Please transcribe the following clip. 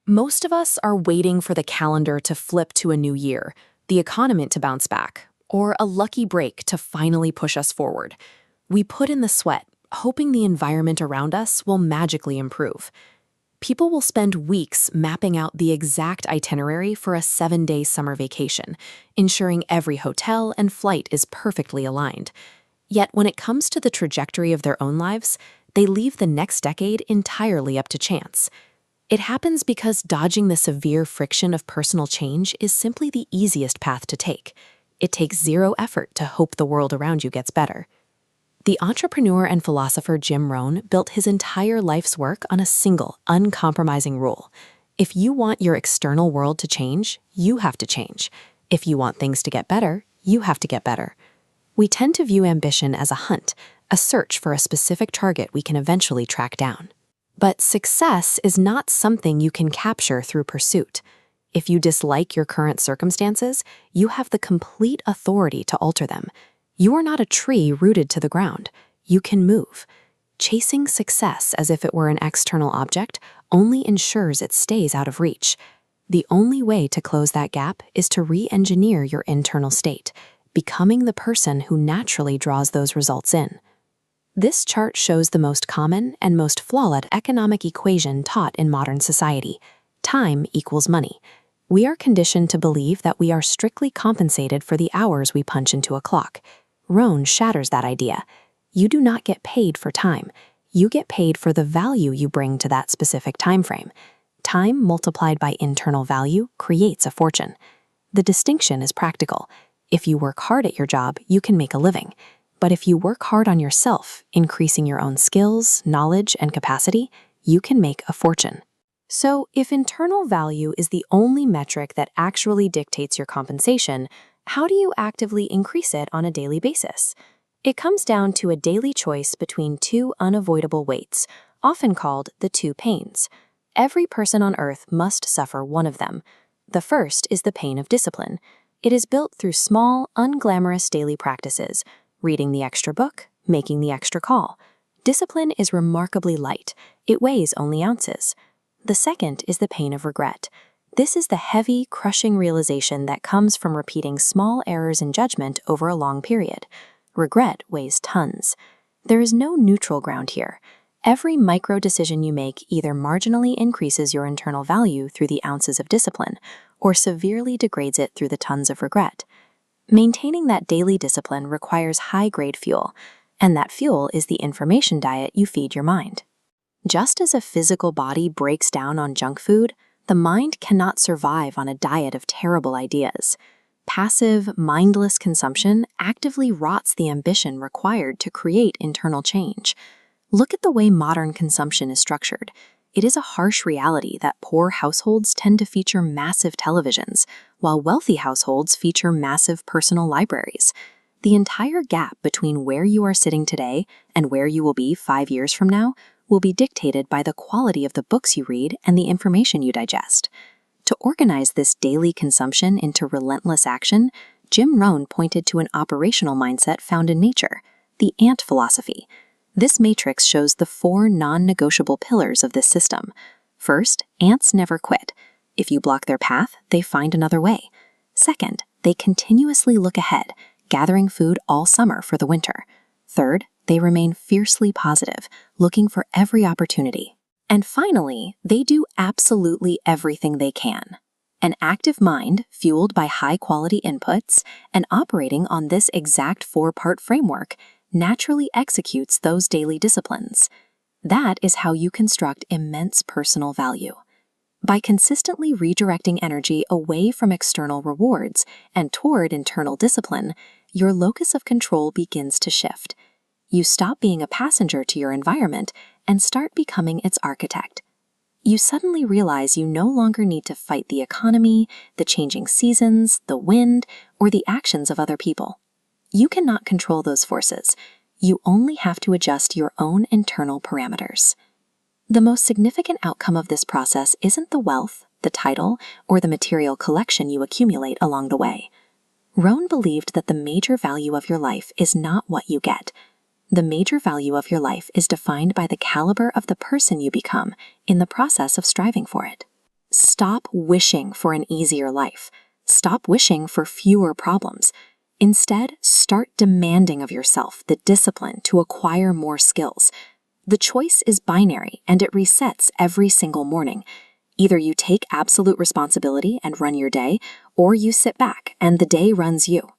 Most of us are waiting for the calendar to flip to a new year, the economy to bounce back, or a lucky break to finally push us forward. We put in the sweat, hoping the environment around us will magically improve. People will spend weeks mapping out the exact itinerary for a 7-day summer vacation, ensuring every hotel and flight is perfectly aligned. Yet when it comes to the trajectory of their own lives, they leave the next decade entirely up to chance. It happens because dodging the severe friction of personal change is simply the easiest path to take. It takes zero effort to hope the world around you gets better. The entrepreneur and philosopher Jim Rohn built his entire life's work on a single, uncompromising rule. If you want your external world to change, you have to change. If you want things to get better, you have to get better. We tend to view ambition as a hunt, a search for a specific target we can eventually track down. But success is not something you can capture through pursuit. If you dislike your current circumstances, you have the complete authority to alter them. You are not a tree rooted to the ground. You can move. Chasing success as if it were an external object only ensures it stays out of reach. The only way to close that gap is to re-engineer your internal state, becoming the person who naturally draws those results in. This chart shows the most common and most flawed economic equation taught in modern society. Time equals money. We are conditioned to believe that we are strictly compensated for the hours we punch into a clock. Rohn shatters that idea. You do not get paid for time. You get paid for the value you bring to that specific time frame. Time multiplied by internal value creates a fortune. The distinction is practical. If you work hard at your job, you can make a living. But if you work hard on yourself, increasing your own skills, knowledge, and capacity, you can make a fortune. So, if internal value is the only metric that actually dictates your compensation, how do you actively increase it on a daily basis? It comes down to a daily choice between two unavoidable weights, often called the two pains. Every person on earth must suffer one of them. The first is the pain of discipline. It is built through small, unglamorous daily practices. Reading the extra book, making the extra call. Discipline is remarkably light. It weighs only ounces. The second is the pain of regret. This is the heavy, crushing realization that comes from repeating small errors in judgment over a long period. Regret weighs tons. There is no neutral ground here. Every micro decision you make either marginally increases your internal value through the ounces of discipline, or severely degrades it through the tons of regret. Maintaining that daily discipline requires high-grade fuel, and that fuel is the information diet you feed your mind. Just as a physical body breaks down on junk food, the mind cannot survive on a diet of terrible ideas. Passive, mindless consumption actively rots the ambition required to create internal change. Look at the way modern consumption is structured. It is a harsh reality that poor households tend to feature massive televisions, while wealthy households feature massive personal libraries. The entire gap between where you are sitting today and where you will be 5 years from now will be dictated by the quality of the books you read and the information you digest. To organize this daily consumption into relentless action, Jim Rohn pointed to an operational mindset found in nature, the ant philosophy. This matrix shows the 4 non-negotiable pillars of this system. First, ants never quit. If you block their path, they find another way. Second, they continuously look ahead, gathering food all summer for the winter. Third, they remain fiercely positive, looking for every opportunity. And finally, they do absolutely everything they can. An active mind, fueled by high-quality inputs, and operating on this exact 4-part framework, naturally executes those daily disciplines. That is how you construct immense personal value. By consistently redirecting energy away from external rewards and toward internal discipline, your locus of control begins to shift. You stop being a passenger to your environment and start becoming its architect. You suddenly realize you no longer need to fight the economy, the changing seasons, the wind, or the actions of other people. You cannot control those forces. You only have to adjust your own internal parameters. The most significant outcome of this process isn't the wealth, the title, or the material collection you accumulate along the way. Rohn believed that the major value of your life is not what you get. The major value of your life is defined by the caliber of the person you become in the process of striving for it. Stop wishing for an easier life. Stop wishing for fewer problems. Instead, start demanding of yourself the discipline to acquire more skills. The choice is binary, and it resets every single morning. Either you take absolute responsibility and run your day, or you sit back and the day runs you.